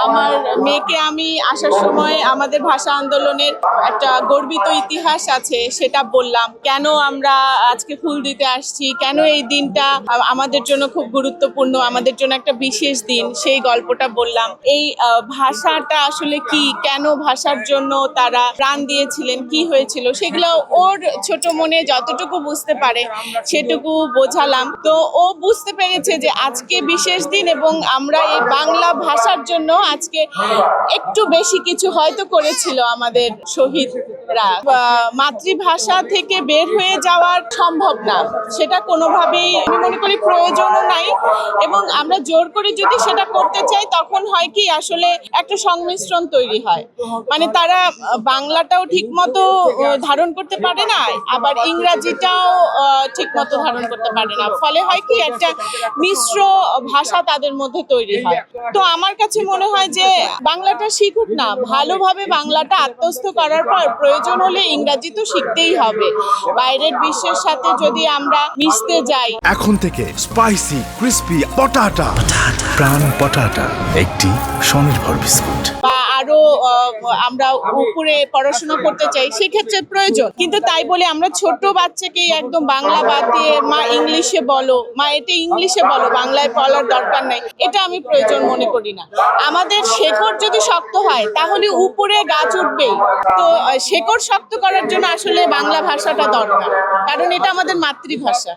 আমার মেয়েকে আমি আসার সময় আমাদের ভাষা আন্দোলনের একটা গর্বিত ইতিহাস আছে সেটা বললাম, কেন আমরা আজকে ফুল দিতে আসছি, কেন এই দিনটা আমাদের জন্য খুব গুরুত্বপূর্ণ, আমাদের জন্য একটা বিশেষ দিন, সেই গল্পটা বললাম। এই ভাষাটা আসলে কি, কেন ভাষার জন্য তারা প্রাণ দিয়েছিলেন, কি হয়েছিল, সেগুলো ওর ছোট মনে যতটুকু বুঝতে পারে সেটুকু বোঝালাম। তো ও বুঝতে পেরেছে যে আজকে বিশেষ দিন এবং আমরা এই বাংলা ভাষার জন্য আজকে একটু বেশি কিছু হয়তো করেছিল আমাদের শহীদরা। মাতৃভাষা থেকে বের হয়ে যাওয়ার সম্ভব না, সেটা কোনোভাবেই আমি মনে করি প্রয়োজনও নাই। এবং আমরা জোর করে যদি সেটা করতে চাই তখন হয় কি, আসলে একটা সংমিশ্রণ তৈরি হয়, মানে তারা বাংলাটাও ঠিক মতো ধারণ করতে পারে না, আবার ইংরাজিটাও ঠিক মতো ধারণ করতে পারে না, ফলে হয় কি একটা মিশ্র ভাষা তাদের মধ্যে তৈরি হয়। তো আমার কাছে মনে হয় যে বাংলাটা শিখুক না, ভালোভাবে বাংলাটা আত্মস্থ করার পর প্রয়োজন হলে ইংরাজি তো শিখতেই হবে। বাইরের বিশ্বের সাথে যদি আমরা মিশতে যাই। এখন থেকে স্পাইসি ক্রিস্পি পটাটা প্রাণ পটাটা একটি স্বনির্ভর বিস্কুট। বা আরো আমরা উপরে পড়াশোনা করতে চাই, সেক্ষেত্রে প্রয়োজন। কিন্তু তাই বলে আমরা ছোট বাচ্চাকে একদম বাংলা বাদ দিয়ে মা ইংলিশে বলো, মা এটা ইংলিশে বলো, বাংলায় বলার দরকার নাই, এটা আমি প্রয়োজন মনে করি না। আমাদের শেকড় যদি শক্ত হয় তাহলে উপরে গাছ উঠবেই। তো শেকড় শক্ত করার জন্য আসলে বাংলা ভাষাটা দরকার, কারণ এটা আমাদের মাতৃভাষা।